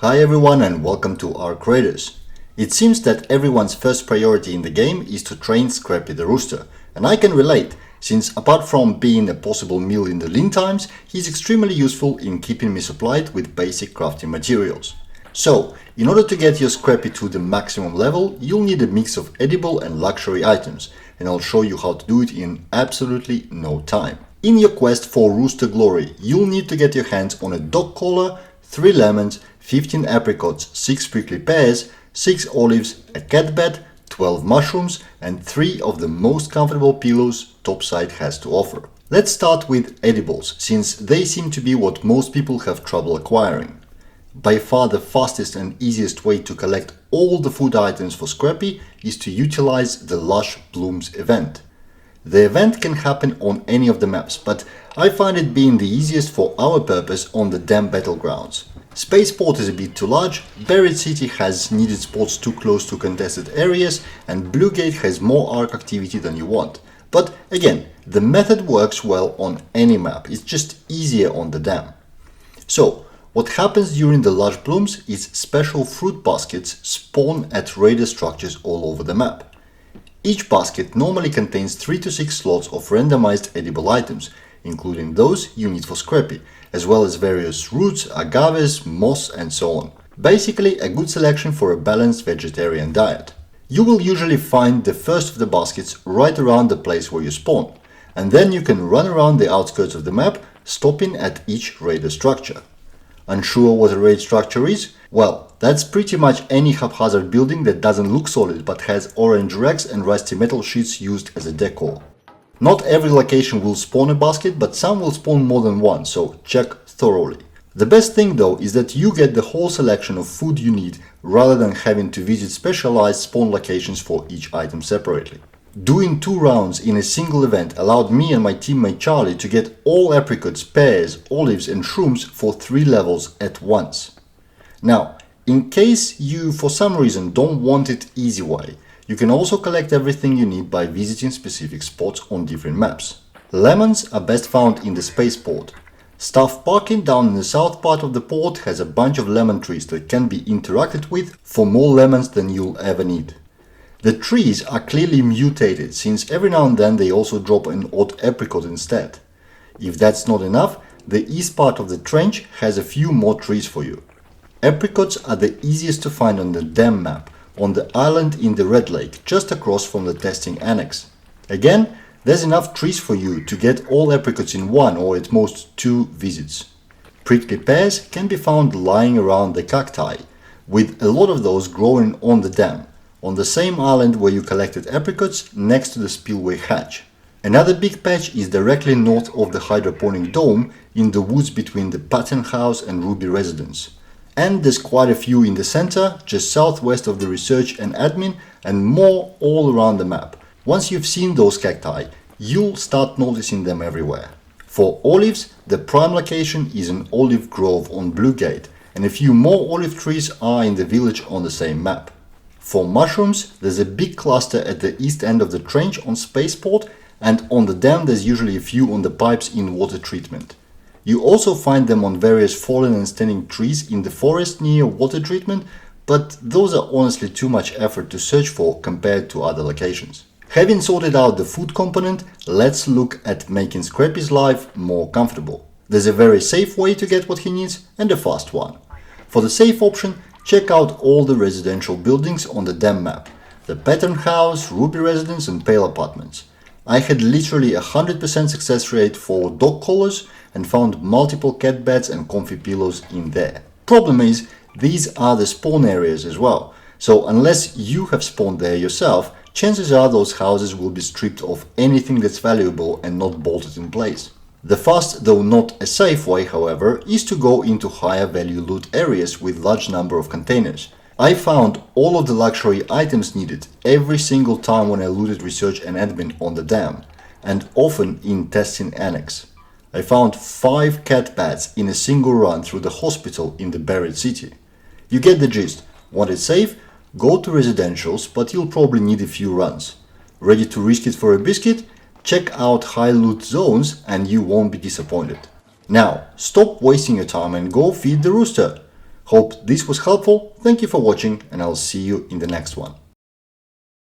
Hi everyone and welcome to our creators. It seems that everyone's first priority in the game is to train Scrappy the Rooster, and I can relate, since apart from being a possible meal in the lean times, he's extremely useful in keeping me supplied with basic crafting materials. So, in order to get your Scrappy to the maximum level, you'll need a mix of edible and luxury items, and I'll show you how to do it in absolutely no time. In your quest for Rooster Glory, you'll need to get your hands on a dog collar, 3 lemons, 15 apricots, 6 prickly pears, 6 olives, a cat bed, 12 mushrooms, and 3 of the most comfortable pillows Topside has to offer. Let's start with edibles, since they seem to be what most people have trouble acquiring. By far the fastest and easiest way to collect all the food items for Scrappy is to utilize the Lush Blooms event. The event can happen on any of the maps, but I find it being the easiest for our purpose on the Dam Battlegrounds. Spaceport is a bit too large, Buried City has needed spots too close to contested areas, and Blue Gate has more arc activity than you want. But again, the method works well on any map, it's just easier on the Dam. So, what happens during the Lush Blooms is special fruit baskets spawn at raider structures all over the map. Each basket normally contains 3 to 6 slots of randomized edible items, including those you need for Scrappy, as well as various roots, agaves, moss and so on. Basically a good selection for a balanced vegetarian diet. You will usually find the first of the baskets right around the place where you spawn, and then you can run around the outskirts of the map, stopping at each raider structure. Unsure what a raid structure is? Well, that's pretty much any haphazard building that doesn't look solid but has orange rags and rusty metal sheets used as a decor. Not every location will spawn a basket, but some will spawn more than one, so check thoroughly. The best thing though is that you get the whole selection of food you need rather than having to visit specialized spawn locations for each item separately. Doing 2 rounds in a single event allowed me and my teammate Charlie to get all apricots, pears, olives and shrooms for 3 levels at once. Now, in case you for some reason don't want it easy way, you can also collect everything you need by visiting specific spots on different maps. Lemons are best found in the spaceport. Staff parking down in the south part of the port has a bunch of lemon trees that can be interacted with for more lemons than you'll ever need. The trees are clearly mutated, since every now and then they also drop an odd apricot instead. If that's not enough, the east part of the trench has a few more trees for you. Apricots are the easiest to find on the Dam map, on the island in the Red Lake, just across from the testing annex. Again, there's enough trees for you to get all apricots in 1 or at most 2 visits. Prickly pears can be found lying around the cacti, with a lot of those growing on the Dam, on the same island where you collected apricots next to the spillway hatch. Another big patch is directly north of the hydroponic dome in the woods between the Pattern House and Ruby Residence. And there's quite a few in the center, just southwest of the research and admin, and more all around the map. Once you've seen those cacti, you'll start noticing them everywhere. For olives, the prime location is an olive grove on Blue Gate, and a few more olive trees are in the village on the same map. For mushrooms, there's a big cluster at the east end of the trench on Spaceport, and on the Dam there's usually a few on the pipes in water treatment. You also find them on various fallen and standing trees in the forest near water treatment, but those are honestly too much effort to search for compared to other locations. Having sorted out the food component, let's look at making Scrappy's life more comfortable. There's a very safe way to get what he needs and a fast one. For the safe option, check out all the residential buildings on the Dam map, the Pattern House, Ruby Residence and Pale Apartments. I had literally 100% success rate for dog collars and found multiple cat beds and comfy pillows in there. Problem is, these are the spawn areas as well, so unless you have spawned there yourself, chances are those houses will be stripped of anything that's valuable and not bolted in place. The fast, though not a safe way, however, is to go into higher value loot areas with large number of containers. I found all of the luxury items needed every single time when I looted research and admin on the Dam, and often in testing annex. I found 5 cat beds in a single run through the hospital in the Buried City. You get the gist. Want it safe? Go to residentials, but you'll probably need a few runs. Ready to risk it for a biscuit? Check out high loot zones and you won't be disappointed. Now, stop wasting your time and go feed the rooster. Hope this was helpful. Thank you for watching, and I'll see you in the next one.